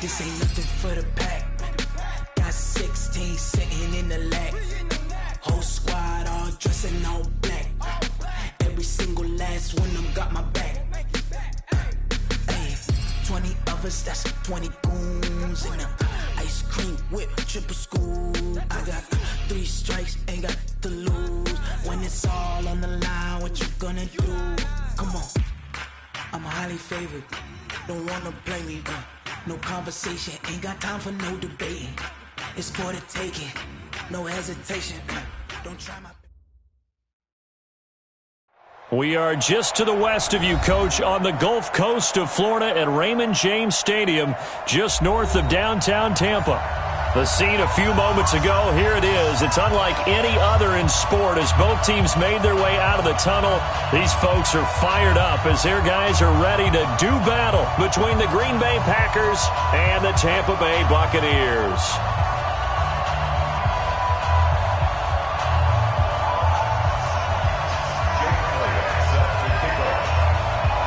This ain't nothing for the pack. Got 16 sitting in the lap. Whole squad all dressing all black. Every single last one of them got my back. Hey, 20 of us, that's 20 goons in the ice cream whip, triple school. I got 3 strikes, ain't got to lose. When it's all on the line, what you gonna do? Come on, I'm highly favored. Don't wanna play me, no conversation. Ain't got time for no debating. It's for the taking, no hesitation. Don't try my... We are just to the west of you, Coach, on the Gulf Coast of Florida at Raymond James Stadium, just north of downtown Tampa. The scene a few moments ago, here it is. It's unlike any other in sport as both teams made their way out of the tunnel. These folks are fired up as their guys are ready to do battle between the Green Bay Packers and the Tampa Bay Buccaneers.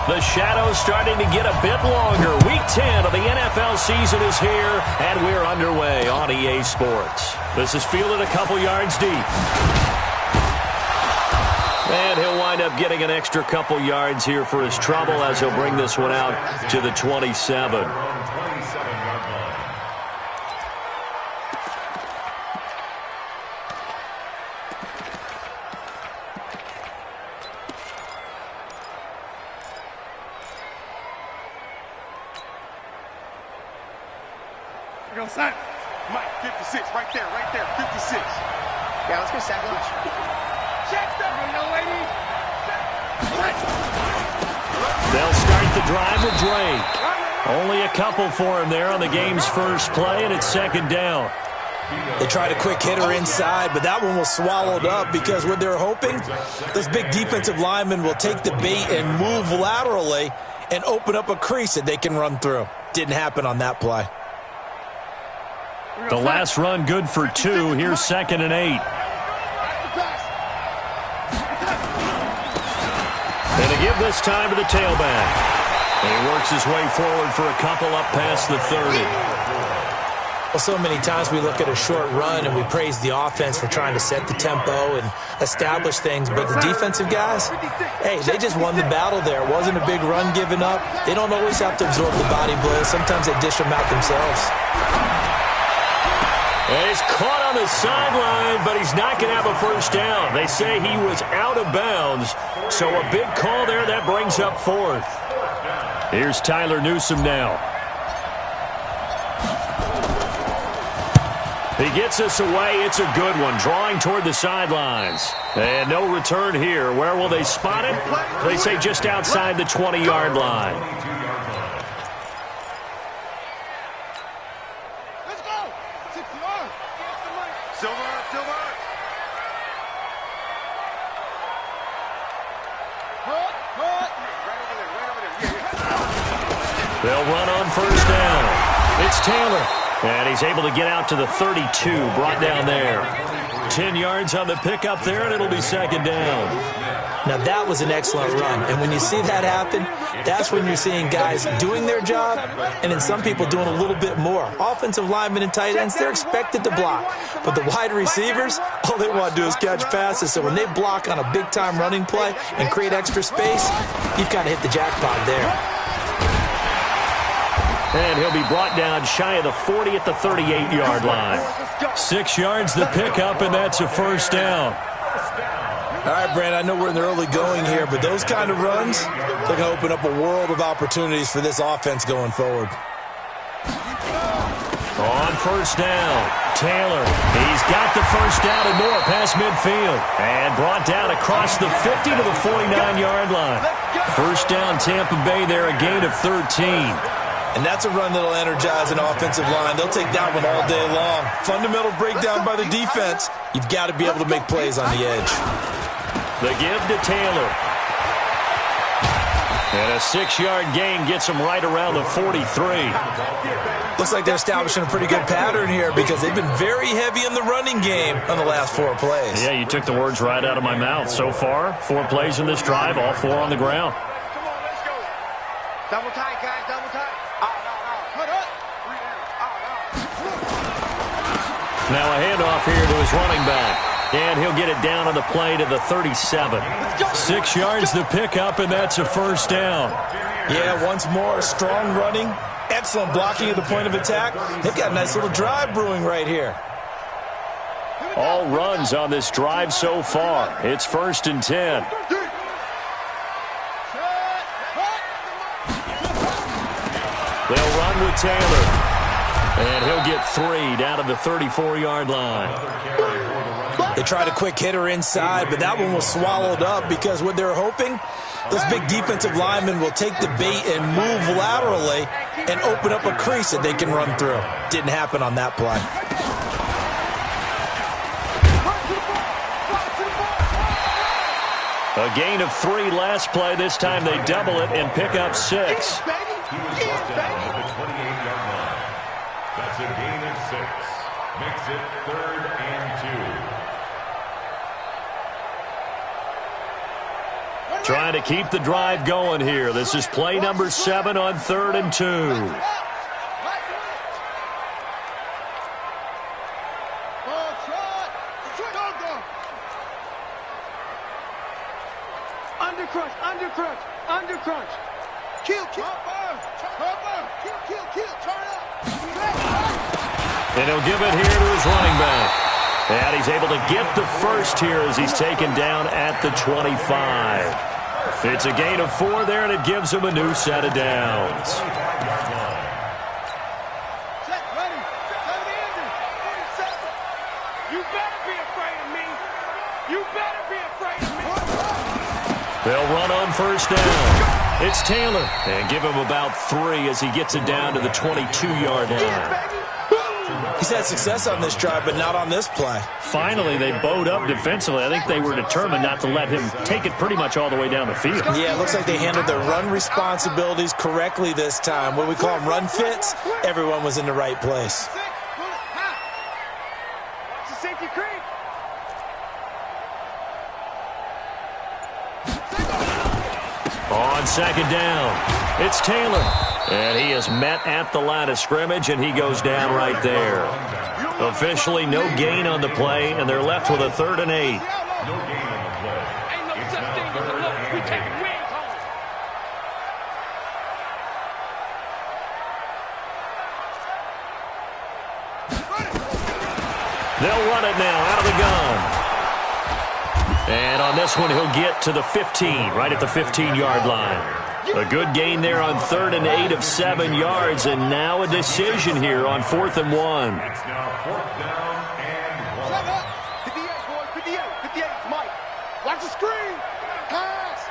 The shadow's starting to get a bit longer. Week 10 of the NFL season is here, and we're underway on EA Sports. This is fielded a couple yards deep. And he'll wind up getting an extra couple yards here for his trouble as he'll bring this one out to the 27. Mike, 56, right there, 56. Yeah, let's go second. Check that. They'll start the drive with Drake. Only a couple for him there on the game's first play, and it's second down. They tried a quick hitter inside, but that one was swallowed up because what they're hoping, those big defensive linemen will take the bait and move laterally and open up a crease that they can run through. Didn't happen on that play. The last run good for 2. Here's 2nd and 8. And to give this time to the tailback. And he works his way forward for a couple up past the 30. Well, so many times we look at a short run and we praise the offense for trying to set the tempo and establish things, but the defensive guys, hey, they just won the battle there. It wasn't a big run given up. They don't always have to absorb the body blows. Sometimes they dish them out themselves. And he's caught on the sideline, but he's not going to have a first down. They say he was out of bounds, so a big call there that brings up 4th. Here's Tyler Newsome now. He gets us away. It's a good one, drawing toward the sidelines. And no return here. Where will they spot it? They say just outside the 20-yard line. They'll run on first down. It's Taylor. And he's able to get out to the 32, brought down there. 10 yards on the pickup there, and it'll be second down. Now, that was an excellent run. And when you see that happen, that's when you're seeing guys doing their job and then some people doing a little bit more. Offensive linemen and tight ends, they're expected to block. But the wide receivers, all they want to do is catch passes. So when they block on a big-time running play and create extra space, you've kind of hit the jackpot there. And he'll be brought down shy of the 40 at the 38-yard line. 6 yards the pickup, and that's a first down. All right, Brandon, I know we're in the early going here, but those kind of runs, they're going to open up a world of opportunities for this offense going forward. On first down, Taylor. He's got the first down and more past midfield. And brought down across the 50 to the 49-yard line. First down, Tampa Bay there, a gain of 13. And that's a run that'll energize an offensive line. They'll take that one all day long. Fundamental breakdown by the defense. You've got to be able to make plays on the edge. The give to Taylor. And a 6-yard gain gets him right around the 43. Looks like they're establishing a pretty good pattern here because they've been very heavy in the running game on the last 4 plays. Yeah, you took the words right out of my mouth. So far, 4 plays in this drive, all 4 on the ground. Come on, let's go. Double tight, guys, double tight. Now a handoff here to his running back. And he'll get it down on the play to the 37. 6 yards the pickup, and that's a first down. Yeah, once more, strong running, excellent blocking at the point of attack. They've got a nice little drive brewing right here. All runs on this drive so far. It's 1st and 10. They'll run with Taylor. And he'll get 3 down to the 34-yard line. They tried a quick hitter inside, but that one was swallowed up because what they're hoping, those big defensive linemen will take the bait and move laterally and open up a crease that they can run through. Didn't happen on that play. A gain of 3 last play. This time they double it and pick up 6. That's a gain of 6. Makes it 3rd and 2. Trying to keep the drive going here. This is play number 7 on 3rd and 2. Under crunch. Kill. Turn up. And he'll give it here to his running back. And he's able to get the first here as he's taken down at the 25. It's a gain of 4 there, and it gives him a new set of downs. They'll run on 1st down. It's Taylor. And give him about 3 as he gets it down to the 22-yard line. He's had success on this drive, but not on this play. Finally, they bowed up defensively. I think they were determined not to let him take it pretty much all the way down the field. Yeah, it looks like they handled their run responsibilities correctly this time. What we call them run fits, everyone was in the right place. On 2nd down, it's Taylor. And he is met at the line of scrimmage, and he goes down right there. Officially no gain on the play, and they're left with a 3rd and 8. No gain on the play. It's now 3rd and 8. They'll run it now out of the gun. And on this one, he'll get to the 15, right at the 15-yard line. A good gain there on 3rd and 8 of 7 yards, and now a decision here on 4th and 1. It's now 4th down and 1. 58, boys, 58, Mike. Watch the screen. Pass.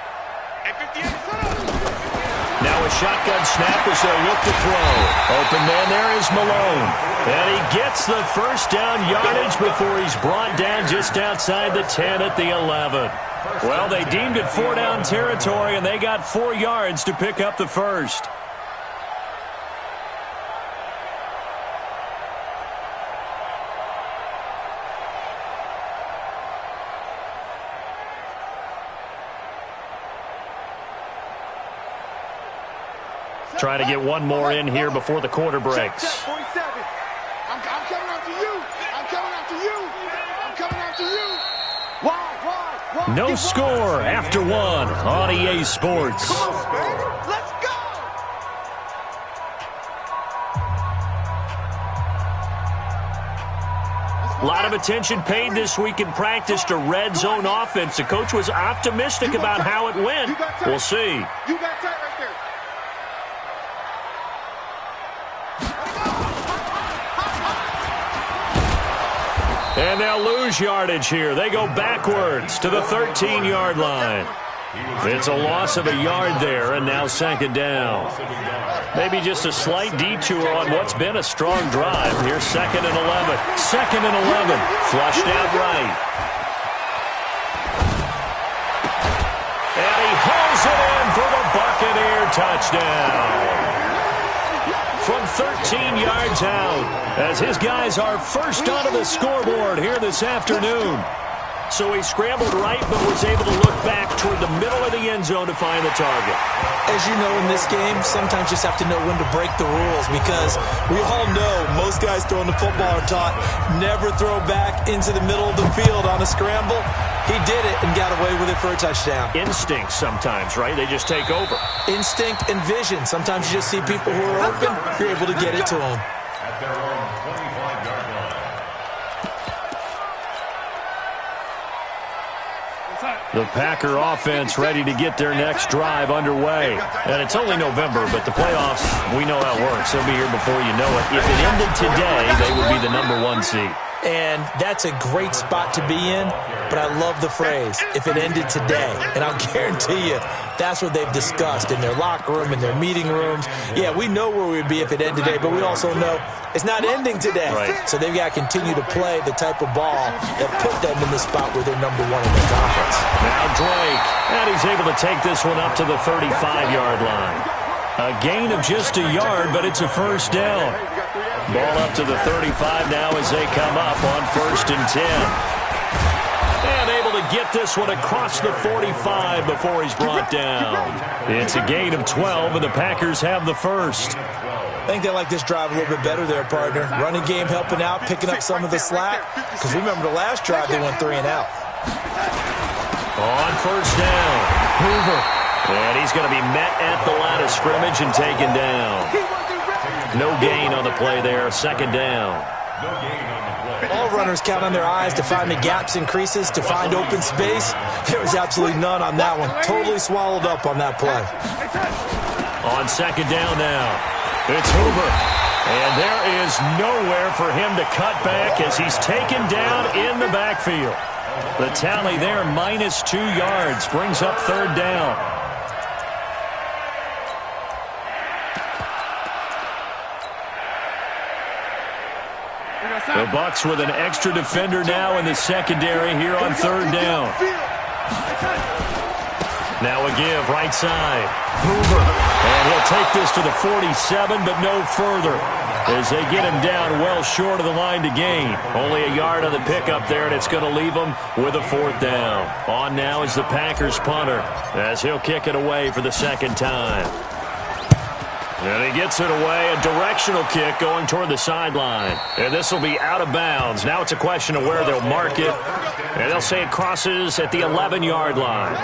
And 58, set up. Now a shotgun snap as they look to throw. Open man there is Malone. And he gets the first down yardage before he's brought down just outside the 10 at the 11. Well, they deemed it 4-down territory, and they got 4 yards to pick up the first. Trying to get one more in here before the quarter breaks. Check, 47. I'm coming after you. I'm coming after you. I'm coming after you. Wide. No score after 1 on EA Sports. Come on, baby. Let's go. A lot of attention paid this week in practice to red zone offense. The coach was optimistic about how it went. We'll see. You got tight right there. And they'll lose yardage here. They go backwards to the 13-yard line. It's a loss of a yard there, and now 2nd down. Maybe just a slight detour on what's been a strong drive. Here's 2nd and 11. 2nd and 11. Flushed out right. And he hauls it in for the Buccaneer touchdown. From 13 yards out, as his guys are first onto the scoreboard here this afternoon. So he scrambled right, but was able to look back toward the middle of the end zone to find the target. As you know, in this game, sometimes you just have to know when to break the rules, because we all know most guys throwing the football are taught never throw back into the middle of the field on a scramble. He did it and got away with it for a touchdown. Instinct sometimes, right? They just take over. Instinct and vision. Sometimes you just see people who are open, you're able to get it to them. At their own 25-yard line. The Packer offense ready to get their next drive underway. And it's only November, but the playoffs, we know how it works. They'll be here before you know it. If it ended today, they would be the #1 seed. And that's a great spot to be in, but I love the phrase, if it ended today. And I'll guarantee you, that's what they've discussed in their locker room, in their meeting rooms. Yeah, we know where we'd be if it ended today, but we also know it's not ending today. Right. So they've got to continue to play the type of ball that put them in the spot where they're #1 in their conference. Now Drake, and he's able to take this one up to the 35-yard line. A gain of just a yard, but it's a first down. Ball up to the 35 now as they come up on 1st and 10. And able to get this one across the 45 before he's brought down. It's a gain of 12, and the Packers have the first. I think they like this drive a little bit better there, partner. Running game helping out, picking up some of the slack. Because remember the last drive, they went 3 and out. On 1st down, Hoover. And he's going to be met at the line of scrimmage and taken down. No gain on the play there, 2nd down. No gain on the play. All runners count on their eyes to find the gaps and creases, to find open space. There was absolutely none on that one. Totally swallowed up on that play. On 2nd down now, it's Hoover. And there is nowhere for him to cut back as he's taken down in the backfield. The tally there, -2 yards, brings up 3rd down. The Bucs with an extra defender now in the secondary here on 3rd down. Now a give, right side. Hoover. And he'll take this to the 47, but no further, as they get him down well short of the line to gain. Only a yard on the pickup there, and it's going to leave him with a 4th down. On now is the Packers punter, as he'll kick it away for the 2nd time. And he gets it away, a directional kick going toward the sideline. And this will be out of bounds. Now it's a question of where they'll mark it. And they'll say it crosses at the 11-yard line.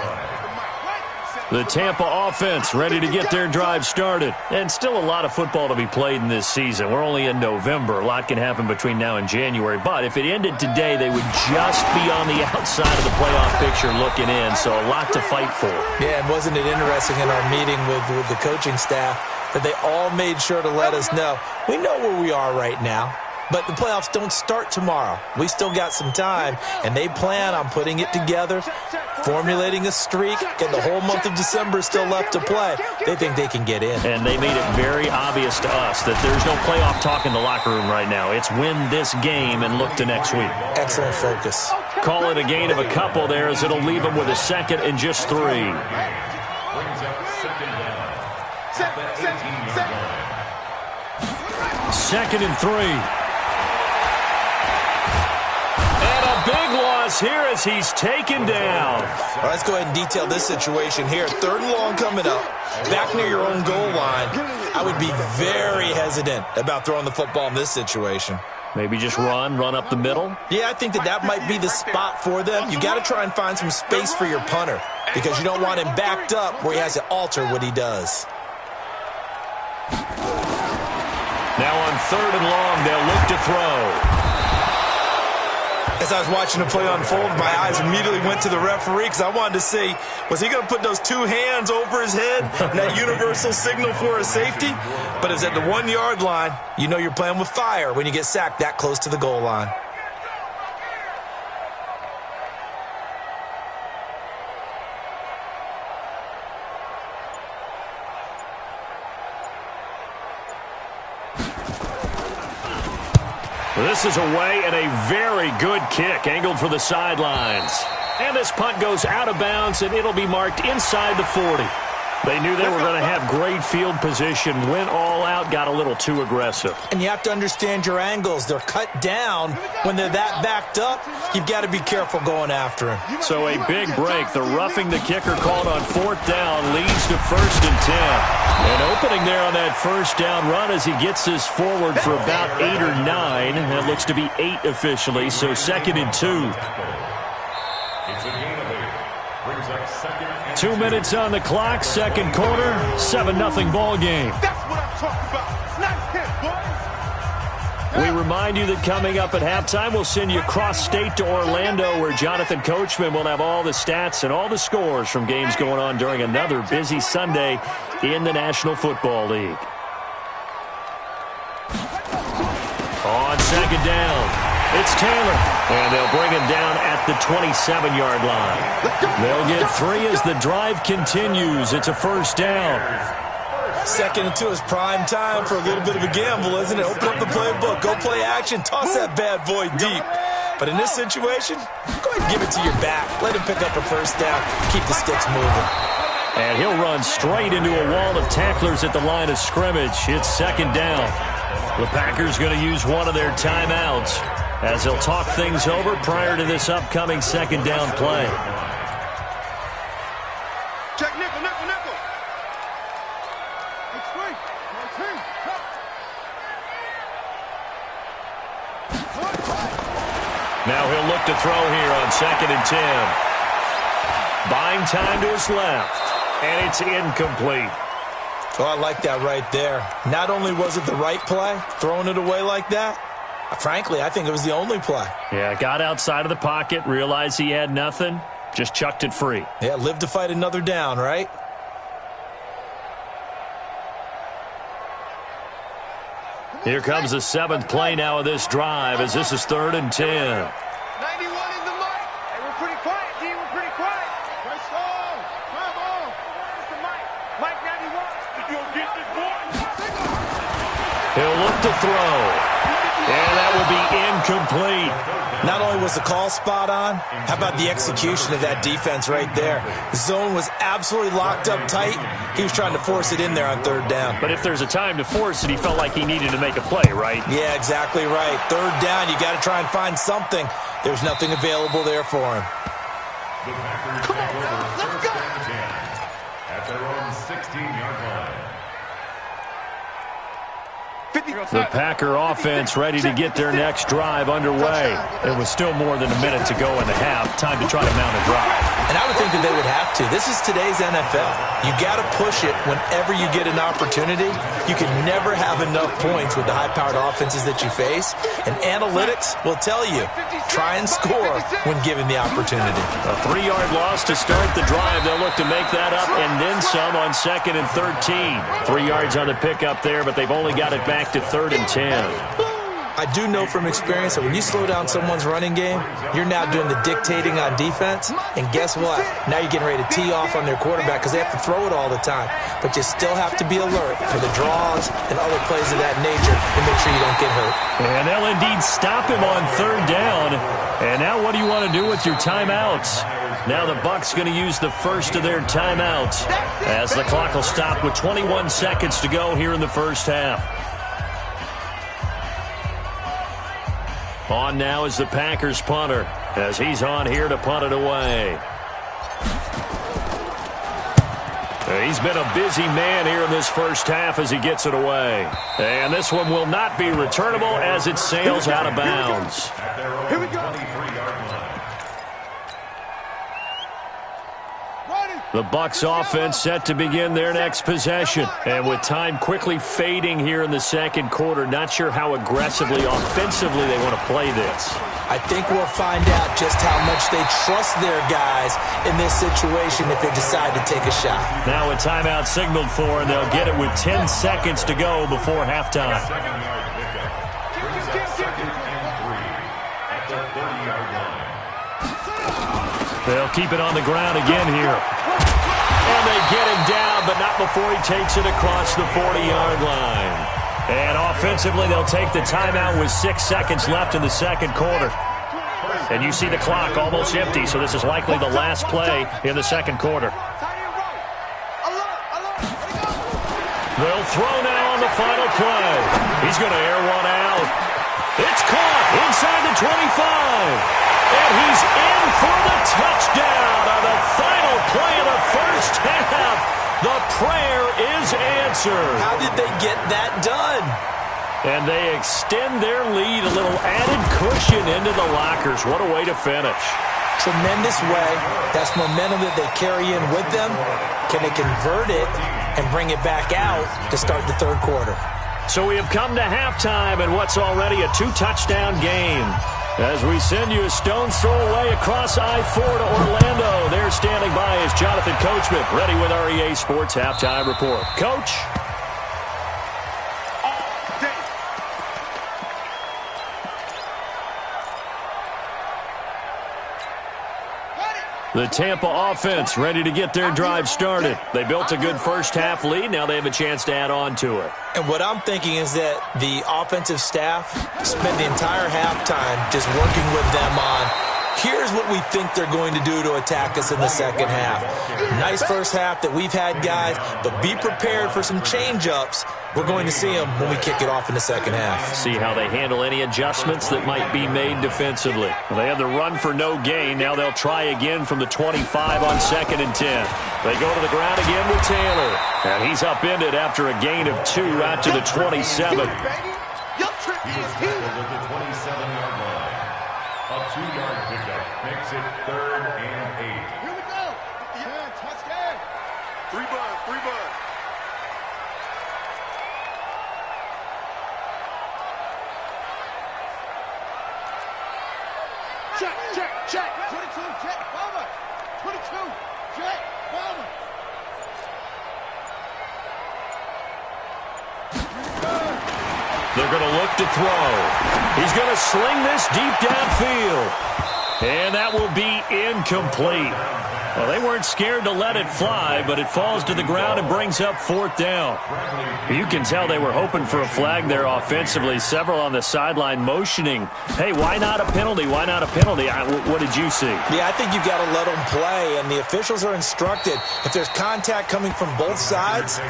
The Tampa offense ready to get their drive started. And still a lot of football to be played in this season. We're only in November. A lot can happen between now and January. But if it ended today, they would just be on the outside of the playoff picture looking in. So a lot to fight for. Yeah, and wasn't it interesting in our meeting with the coaching staff that they all made sure to let us know, we know where we are right now, but the playoffs don't start tomorrow. We still got some time, and they plan on putting it together, formulating a streak, and the whole month of December still left to play. They think they can get in. And they made it very obvious to us that there's no playoff talk in the locker room right now. It's win this game and look to next week. Excellent focus. Call it a gain of a couple there, as it'll leave them with a 2nd and just 3. Brings up 2nd down. 2nd and 3. And a big loss here as he's taken down. All right, let's go ahead and detail this situation here. 3rd and long coming up, back near your own goal line. I would be very hesitant about throwing the football in this situation. Maybe just run up the middle? Yeah, I think that might be the spot for them. You got to try and find some space for your punter, because you don't want him backed up where he has to alter what he does. Now on 3rd and long, they'll look to throw. As I was watching the play unfold, my eyes immediately went to the referee because I wanted to see, was he going to put those 2 hands over his head, that universal signal for a safety? But it's at the 1-yard line. You know you're playing with fire when you get sacked that close to the goal line. This is away and a very good kick, angled for the sidelines. And this punt goes out of bounds, and it'll be marked inside the 40. They knew they were going to have great field position, went all out, got a little too aggressive. And you have to understand your angles. They're cut down. When they're that backed up, you've got to be careful going after him. So a big break. The roughing the kicker called on 4th down leads to 1st and 10. An opening there on that 1st down run as he gets this forward for about 8 or 9. That looks to be 8 officially, so 2nd and 2. 2 minutes on the clock, 2nd quarter, 7-0 ball game. That's what I'm talking about. Nice hit, boy. We remind you that coming up at halftime, we'll send you cross-state to Orlando, where Jonathan Coachman will have all the stats and all the scores from games going on during another busy Sunday in the National Football League. On 2nd down. It's Taylor, and they'll bring him down at the 27-yard line. They'll get 3 as the drive continues. It's a 1st down. 2nd and 2 is prime time for a little bit of a gamble, isn't it? Open up the playbook, go play action, toss that bad boy deep. But in this situation, go ahead and give it to your back. Let him pick up a 1st down, keep the sticks moving. And he'll run straight into a wall of tacklers at the line of scrimmage. It's 2nd down. The Packers going to use one of their timeouts as they'll talk things over prior to this upcoming 2nd down play. Check nickel, nickel, nickel. It's free. Now he'll look to throw here on 2nd and 10. Buying time to his left, and it's incomplete. Oh, I like that right there. Not only was it the right play, throwing it away like that, frankly, I think it was the only play. Yeah, got outside of the pocket, realized he had nothing, just chucked it free. Yeah, live to fight another down, right? Here comes the 7th play now of this drive as this is 3rd and 10. 91 in the mic. Hey, we're pretty quiet, D. We're pretty quiet. Let's go. Come on. Where's the mic? Mic 91. Did you get this boy? He'll look to throw. And that will be incomplete. Not only was the call spot on, how about the execution of that defense right there? The zone was absolutely locked up tight. He was trying to force it in there on 3rd down. But if there's a time to force it, he felt like he needed to make a play, right? Yeah, exactly right. 3rd down, you got to try and find something. There's nothing available there for him. Come on, now. Let's go. At their own 16-yard line. The Packer offense ready to get their next drive underway. It was still more than a minute to go in the half. Time to try to mount a drive. And I would think that they would have to. This is today's NFL. You got to push it whenever you get an opportunity. You can never have enough points with the high-powered offenses that you face. And analytics will tell you, try and score when given the opportunity. A 3-yard loss to start the drive. They'll look to make that up and then some on 2nd and 13. 3 yards on the pickup there, but they've only got it back to 3rd and 10. I do know from experience that when you slow down someone's running game, you're now doing the dictating on defense. And guess what? Now you're getting ready to tee off on their quarterback because they have to throw it all the time. But you still have to be alert for the draws and other plays of that nature to make sure you don't get hurt. And they'll indeed stop him on 3rd down. And now what do you want to do with your timeouts? Now the Bucs going to use the first of their timeouts as the clock will stop with 21 seconds to go here in the first half. On now is the Packers punter as he's on here to punt it away. He's been a busy man here in this first half as he gets it away. And this one will not be returnable as it sails out of bounds. Here we go. The Bucs offense set to begin their next possession. And with time quickly fading here in the second quarter, not sure how aggressively, offensively they want to play this. I think we'll find out just how much they trust their guys in this situation if they decide to take a shot. Now a timeout signaled for, and they'll get it with 10 seconds to go before halftime. They'll keep it on the ground again here. And they get him down, but not before he takes it across the 40-yard line. And offensively, they'll take the timeout with 6 seconds left in the second quarter. And you see the clock almost empty, so this is likely the last play in the second quarter. They'll throw now on the final play. He's going to air one out. It's caught inside the 25. And he's in for the touchdown on the final play of the first half. The prayer is answered. How did they get that done? And they extend their lead, a little added cushion into the lockers. What a way to finish. Tremendous way. That's momentum that they carry in with them. Can they convert it and bring it back out to start the third quarter? So we have come to halftime in what's already a 2-touchdown game. As we send you a stone's throw away across I-4 to Orlando. There standing by is Jonathan Coachman, ready with our EA Sports Halftime Report. Coach? The Tampa offense ready to get their drive started. They built a good first-half lead. Now they have a chance to add on to it. And what I'm thinking is that the offensive staff spent the entire halftime just working with them on, here's what we think they're going to do to attack us in the second half. Nice first half that we've had, guys, but be prepared for some change-ups. We're going to see them when we kick it off in the second half. See how they handle any adjustments that might be made defensively. Well, they had the run for no gain. Now they'll try again from the 25 on 2nd and 10. They go to the ground again with Taylor. And he's upended after a gain of 2 out to the 27. The 27-yard line. A 2-yard pickup makes it 3rd and 8. Here we go. Yeah, touchdown. 3 bud. Check. 22, check, bomber. 22, check, bomber. They're going to look to throw. He's going to sling this deep downfield. And that will be incomplete. Well, they weren't scared to let it fly, but it falls to the ground and brings up 4th down. You can tell they were hoping for a flag there offensively. Several on the sideline motioning, hey, why not a penalty? Why not a penalty? What did you see? Yeah, I think you've got to let them play, and the officials are instructed, if there's contact coming from both sides,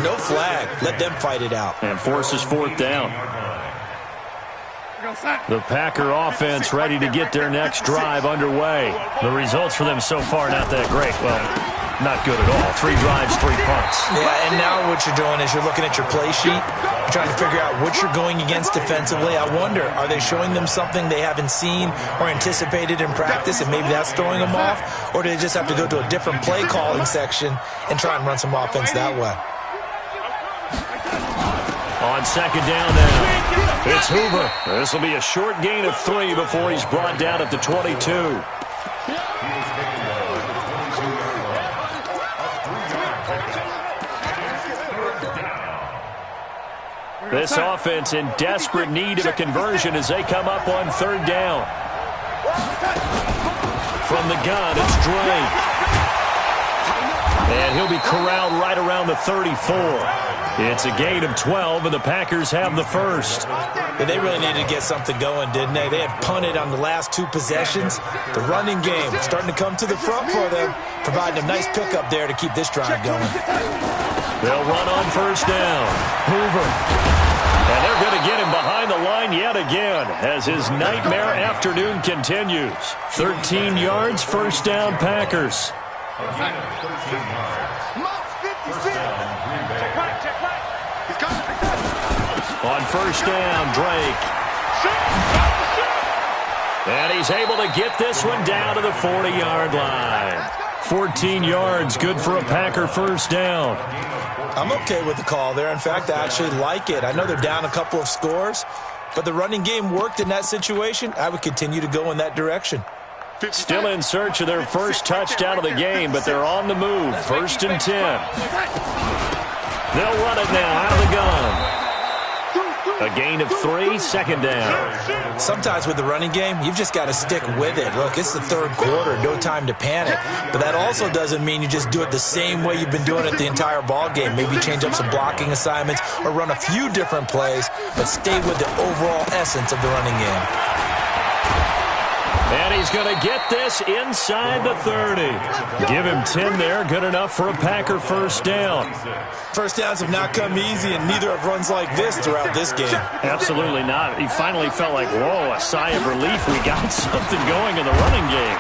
no flag. Let them fight it out. And forces 4th down. The Packer offense ready to get their next drive underway. The results for them so far not that great. Well, not good at all. 3 drives, 3 punts. Yeah, and now what you're doing is you're looking at your play sheet. You're trying to figure out what you're going against defensively. I wonder, are they showing them something they haven't seen or anticipated in practice, and maybe that's throwing them off? Or do they just have to go to a different play calling section and try and run some offense that way? On 2nd down now, it's Hoover. This will be a short gain of 3 before he's brought down at the 22. This offense in desperate need of a conversion as they come up on 3rd down. From the gun, it's Drake. And he'll be corralled right around the 34. It's a gain of 12, and the Packers have the first. But they really needed to get something going, didn't they? They had punted on the last 2 possessions. The running game starting to come to the front for them, providing a nice pickup there to keep this drive going. They'll run on 1st down. Hoover. And they're going to get him behind the line yet again as his nightmare afternoon continues. 13 yards, 1st down, Packers. On 1st down, Drake. And he's able to get this one down to the 40-yard line. 14 yards, good for a Packer 1st down. I'm okay with the call there. In fact, I actually like it. I know they're down a couple of scores, but the running game worked in that situation. I would continue to go in that direction. Still in search of their first touchdown of the game, but they're on the move. 1st and 10. They'll run it now out of the gun. A gain of 3, 2nd down. Sometimes with the running game, you've just got to stick with it. Look, it's the 3rd quarter, no time to panic. But that also doesn't mean you just do it the same way you've been doing it the entire ball game. Maybe change up some blocking assignments or run a few different plays, but stay with the overall essence of the running game. And he's going to get this inside the 30. Give him 10 there. Good enough for a Packer first down. First downs have not come easy, and neither have runs like this throughout this game. Absolutely not. He finally felt like, whoa, a sigh of relief. We got something going in the running game.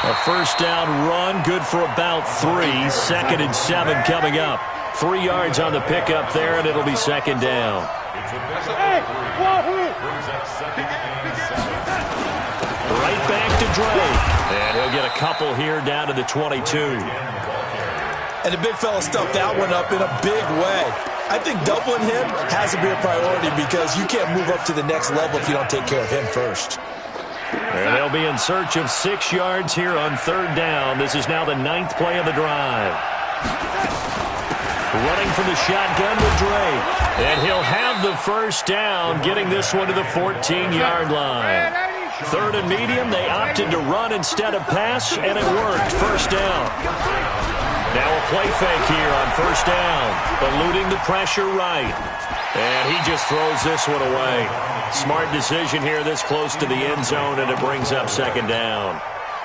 A first down run, good for about 3. 2nd and 7 coming up. 3 yards on the pickup there, and it'll be 2nd down. Right back to Dre. And he'll get a couple here down to the 22. And the big fella stuffed that one up in a big way. I think doubling him has to be a priority because you can't move up to the next level if you don't take care of him first. And they'll be in search of 6 yards here on 3rd down. This is now the 9th play of the drive. Running from the shotgun with Dre. And he'll have the first down, getting this one to the 14-yard line. 3rd and medium, they opted to run instead of pass, and it worked. First down. Now a play fake here on first down. Eluding the pressure right. And he just throws this one away. Smart decision here this close to the end zone, and it brings up 2nd down.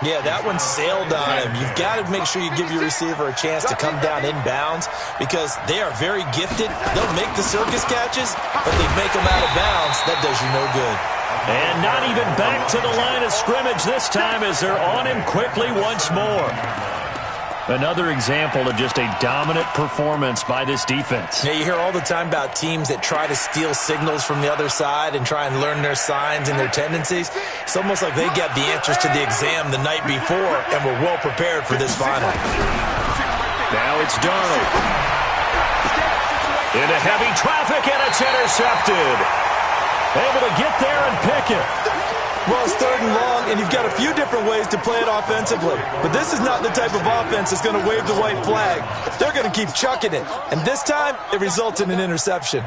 Yeah, that one sailed on him. You've got to make sure you give your receiver a chance to come down inbounds because they are very gifted. They'll make the circus catches, but they make them out of bounds. That does you no good. And not even back to the line of scrimmage this time as they're on him quickly once more. Another example of just a dominant performance by this defense. Yeah, you hear all the time about teams that try to steal signals from the other side and try and learn their signs and their tendencies. It's almost like they got the answers to the exam the night before and were well prepared for this final. Now it's Darnold. Into heavy traffic, and it's intercepted. Able to get there and pick it. Well, it's 3rd and long, and you've got a few different ways to play it offensively. But this is not the type of offense that's going to wave the white flag. They're going to keep chucking it. And this time, it results in an interception.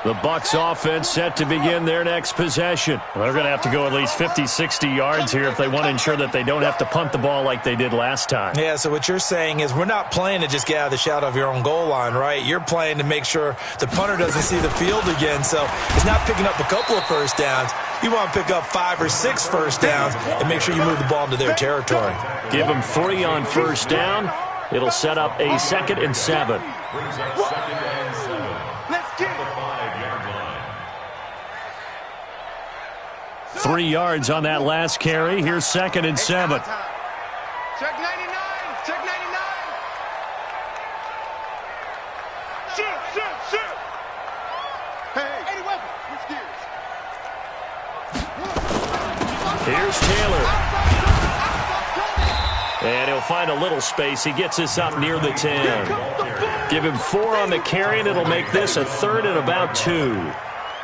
The Bucs offense set to begin their next possession. They're going to have to go at least 50, 60 yards here if they want to ensure that they don't have to punt the ball like they did last time. Yeah, so what you're saying is we're not playing to just get out of the shadow of your own goal line, right? You're playing to make sure the punter doesn't see the field again. So it's not picking up a couple of first downs. You want to pick up 5 or 6 first downs and make sure you move the ball into their territory. Give them 3 on first down. It'll set up a 2nd and 7. Brings up 2nd and 7. Let's get it. 5-yard line. 3 yards on that last carry. Here's 2nd and 7. Check 99. Check 99. Shoot, shoot, shoot. Hey, 80 weapon. Switch gears. Here's Taylor. And he'll find a little space. He gets this up near the 10. Give him 4 on the carry, and it'll make this a 3rd and about 2.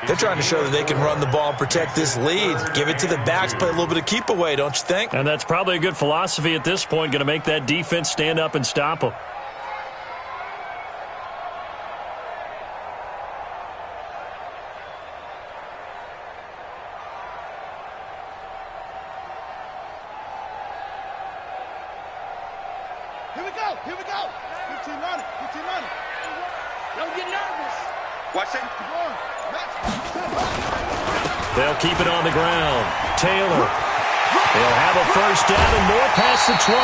They're trying to show that they can run the ball and protect this lead. Give it to the backs, play a little bit of keep away, don't you think? And that's probably a good philosophy at this point, going to make that defense stand up and stop them. Here we go. Here we go. 15 running. 15 running. Don't get nervous. Watch it. Come on. They'll keep it on the ground. Taylor. They'll have a first down and more past the 20.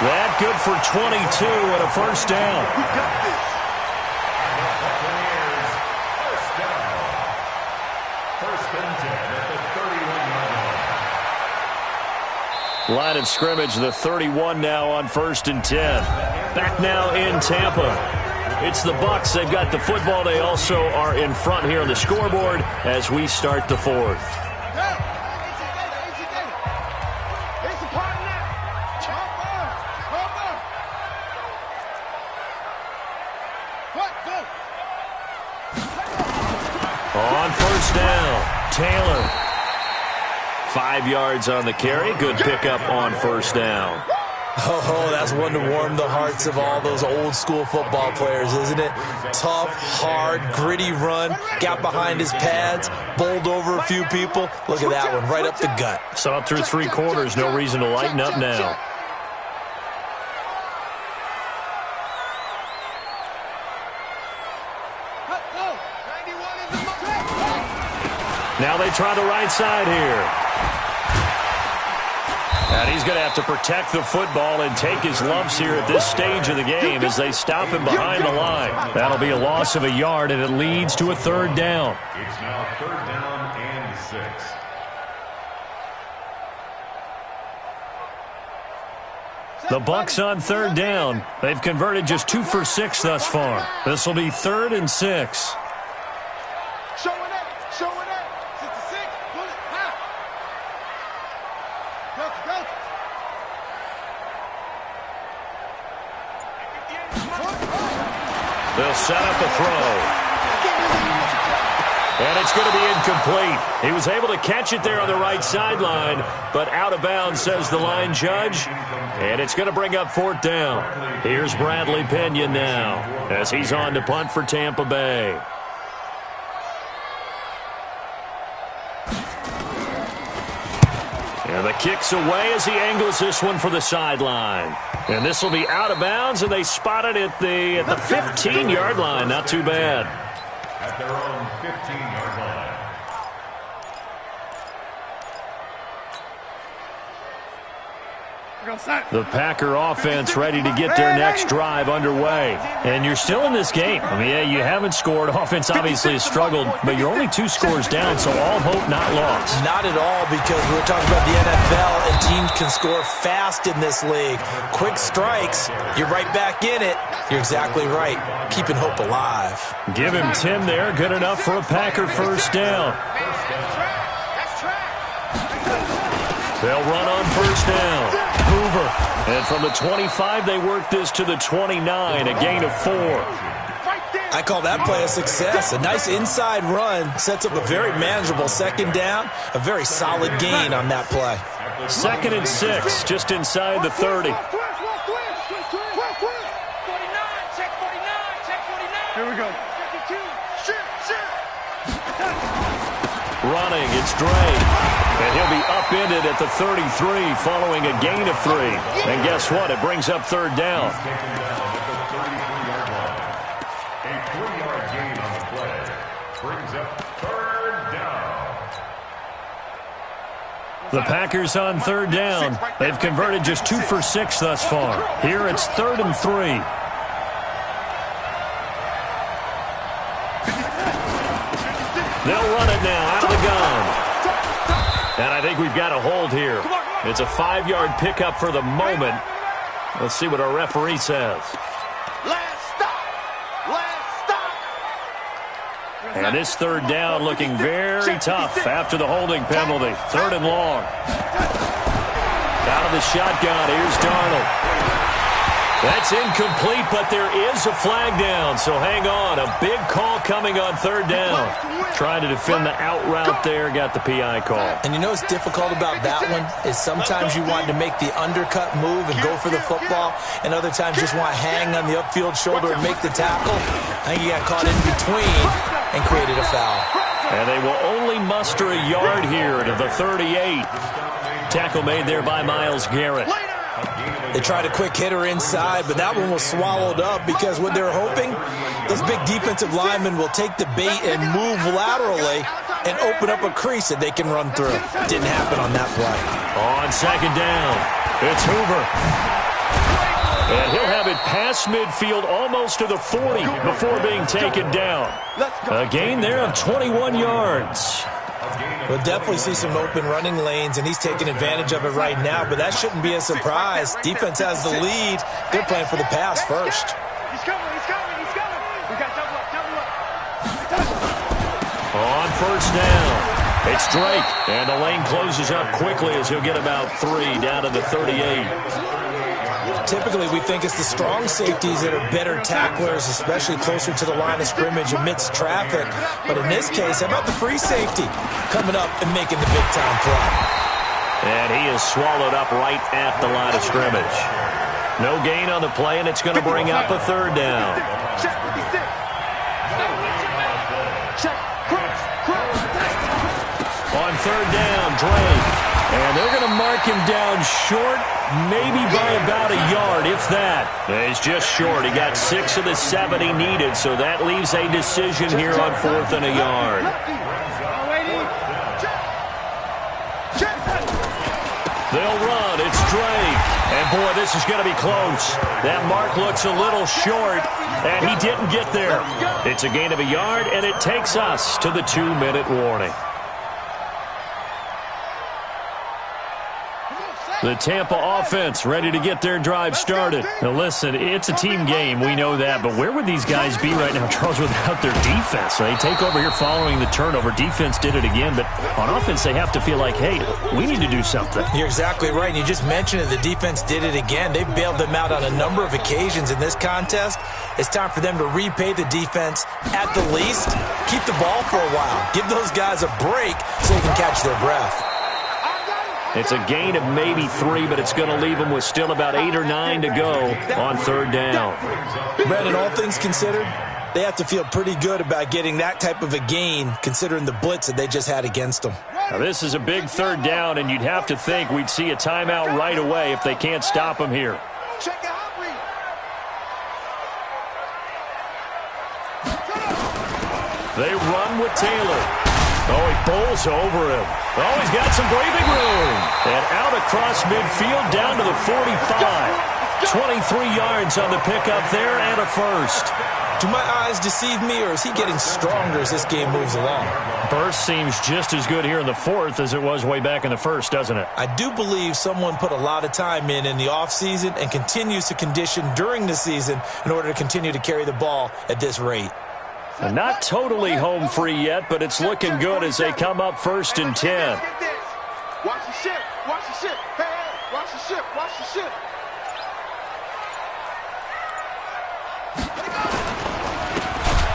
That good for 22 and a first down. We got this. First down. First and 10 at the 31-yard line. Line of scrimmage, the 31 now on 1st and 10. Back now in Tampa. It's the Bucs. They've got the football. They also are in front here on the scoreboard as we start the 4th. On first down, Taylor. 5 yards on the carry. Good pickup on first down. Oh, that's one to warm the hearts of all those old school football players, isn't it? Tough, hard, gritty run. Got behind his pads, bowled over a few people. Look at that one, right up the gut. Saw it through 3 quarters. No reason to lighten up now. Now they try the right side here. And he's going to have to protect the football and take his lumps here at this stage of the game as they stop him behind the line. That'll be a loss of a yard, and it leads to a third down. It's now third down and 6. The Bucs on third down. They've converted just 2 for 6 thus far. This will be 3rd and 6. Showing up. 66. Pull it. High. Go. They'll set up a throw. And it's going to be incomplete. He was able to catch it there on the right sideline, but out of bounds, says the line judge. And it's going to bring up 4th down. Here's Bradley Pena now as he's on to punt for Tampa Bay. And the kick's away as he angles this one for the sideline. And this will be out of bounds, and they spot it at the 15-yard line. Not too bad. At their own 15-yard line. The Packer offense ready to get their next drive underway. And you're still in this game. I mean, yeah, you haven't scored. Offense obviously has struggled, but you're only 2 scores down, so all hope not lost. Not at all, because we're talking about the NFL, and teams can score fast in this league. Quick strikes, you're right back in it. You're exactly right. Keeping hope alive. Give him 10 there. Good enough for a Packer first down. They'll run on first down. Hoover. And from the 25, they work this to the 29, a gain of 4. I call that play a success. A nice inside run sets up a very manageable second down. A very solid gain on that play. 2nd and 6, just inside the 30. Here we go. Running, it's Dre. And he'll be upended at the 33 following a gain of 3. And guess what? It brings up 3rd down. Taken down at the 33-yard line. A 3-yard gain on the play brings up 3rd down. The Packers on 3rd down. They've converted just 2 for 6 thus far. Here it's 3rd and 3. They'll run it now out of the gun. And I think we've got a hold here. It's a 5-yard pickup for the moment. Let's see what our referee says. Last stop. And this 3rd down looking very tough after the holding penalty. 3rd and long. Out of the shotgun, here's Darnold. That's incomplete, but there is a flag down, so hang on. A big call coming on 3rd down. Trying to defend the out route there, got the PI call. And you know what's difficult about that one is sometimes you want to make the undercut move and go for the football, and other times you just want to hang on the upfield shoulder and make the tackle. I think you got caught in between and created a foul. And they will only muster a yard here to the 38. Tackle made there by Myles Garrett. They tried a quick hitter inside, but that one was swallowed up because what they're hoping, those big defensive linemen will take the bait and move laterally and open up a crease that they can run through. Didn't happen on that play. On 2nd down, it's Hoover. And he'll have it past midfield almost to the 40 before being taken down. A gain there of 21 yards. We'll definitely see some open running lanes, and he's taking advantage of it right now, but that shouldn't be a surprise. Defense has the lead. They're playing for the pass first. He's coming. We got double up. On first down, it's Drake, and the lane closes up quickly as he'll get about 3 down to the 38. Typically, we think it's the strong safeties that are better tacklers, especially closer to the line of scrimmage amidst traffic. But in this case, how about the free safety coming up and making the big-time play? And he is swallowed up right at the line of scrimmage. No gain on the play, and it's going to bring up a 3rd down. Check 56. Check. On 3rd down, Drake. And they're going to mark him down short, maybe by about a yard, if that. He's just short. He got 6 of the 7 he needed, so that leaves a decision here on 4th and a yard. They'll run. It's Drake. And, boy, this is going to be close. That mark looks a little short, and he didn't get there. It's a gain of a yard, and it takes us to the 2-minute warning. The Tampa offense ready to get their drive started. Now, listen, it's a team game. We know that. But where would these guys be right now, Charles, without their defense? They take over here following the turnover. Defense did it again. But on offense, they have to feel like, hey, we need to do something. You're exactly right. And you just mentioned it. The defense did it again. They bailed them out on a number of occasions in this contest. It's time for them to repay the defense at the least. Keep the ball for a while. Give those guys a break so they can catch their breath. It's a gain of maybe 3, but it's going to leave them with still about 8 or 9 to go on 3rd down. Brandon, all things considered, they have to feel pretty good about getting that type of a gain considering the blitz that they just had against them. Now, this is a big 3rd down, and you'd have to think we'd see a timeout right away if they can't stop them here. They run with Taylor. Oh, he bowls over him. Oh, he's got some breathing room. And out across midfield down to the 45. 23 yards on the pickup there and a first. Do my eyes deceive me, or is he getting stronger as this game moves along? Burst seems just as good here in the 4th as it was way back in the 1st, doesn't it? I do believe someone put a lot of time in the offseason and continues to condition during the season in order to continue to carry the ball at this rate. And not totally home free yet, but it's looking good as they come up 1st and 10. Watch the ship. Watch the ship. Hey, hey, watch the ship. Watch the ship.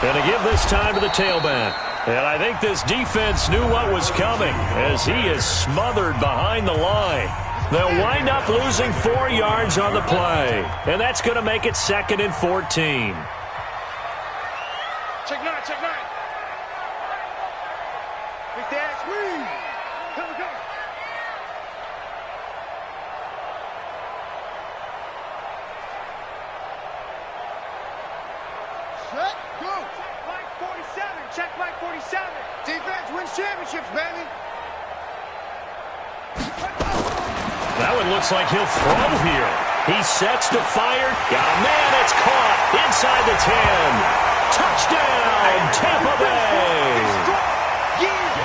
Going to give this time to the tailback. And I think this defense knew what was coming as he is smothered behind the line. They'll wind up losing 4 yards on the play. And that's going to make it 2nd and 14. Check 9, check 9. Big dash, wee. Here we go. Set, go. Check flank 47. Check flank 47. Defense wins championships, baby. That one looks like he'll throw here. He sets to fire. Got a man. It's caught inside the 10. Touchdown, Tampa Bay.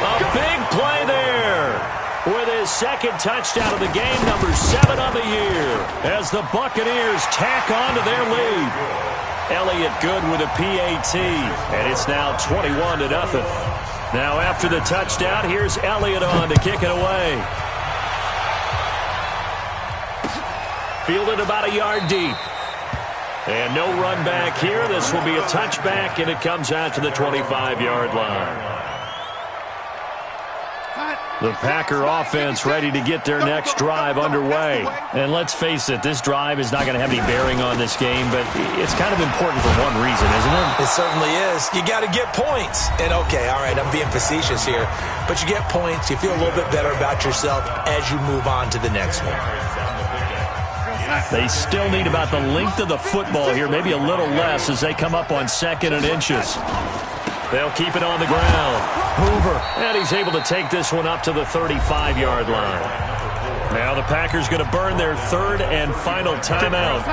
A big play there with his 2nd touchdown of the game, number 7 on the year, as the Buccaneers tack on to their lead. Elliott good with a PAT, and it's now 21-0. Now after the touchdown, here's Elliott on to kick it away. Fielded about a yard deep. And no run back here. This will be a touchback, and it comes out to the 25-yard line. The Packer offense ready to get their next drive underway. And let's face it, this drive is not going to have any bearing on this game, but it's kind of important for one reason, isn't it? It certainly is. You got to get points. And, okay, all right, I'm being facetious here, but you get points, you feel a little bit better about yourself as you move on to the next one. They still need about the length of the football here, maybe a little less as they come up on 2nd and inches. They'll keep it on the ground. Hoover, and he's able to take this one up to the 35-yard line. Now the Packers going to burn their 3rd and final timeout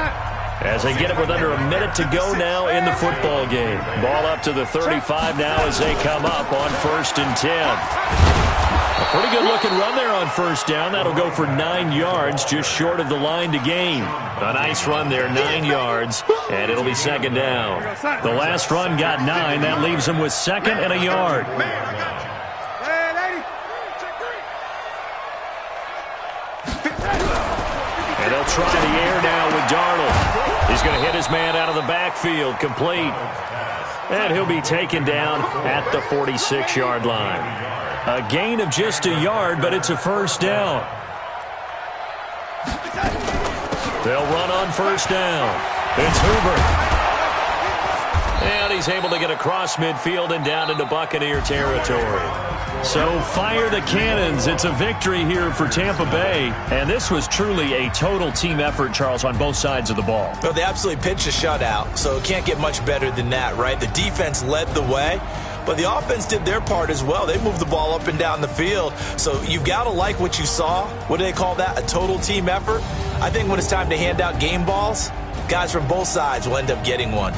as they get it with under a minute to go now in the football game. Ball up to the 35 now as they come up on 1st and 10. A pretty good-looking run there on 1st down. That'll go for 9 yards, just short of the line to gain. A nice run there, 9 yards, and it'll be 2nd down. The last run got 9. That leaves him with 2nd and a yard. And they'll try the air now with Darnold. He's going to hit his man out of the backfield, complete. And he'll be taken down at the 46-yard line. A gain of just a yard, but it's a 1st down. They'll run on 1st down. It's Hoover. And he's able to get across midfield and down into Buccaneer territory. So fire the cannons. It's a victory here for Tampa Bay. And this was truly a total team effort, Charles, on both sides of the ball. Well, they absolutely pitched a shutout, so it can't get much better than that, right? The defense led the way. but the offense did their part as well. They moved the ball up and down the field. So you've got to like what you saw. What do they call that? A total team effort? I think when it's time to hand out game balls, guys from both sides will end up getting one.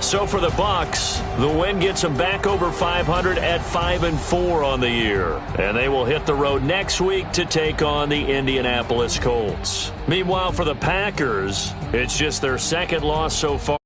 So for the Bucs, the win gets them back over 500 at 5-4 on the year. And they will hit the road next week to take on the Indianapolis Colts. Meanwhile, for the Packers, it's just their second loss so far.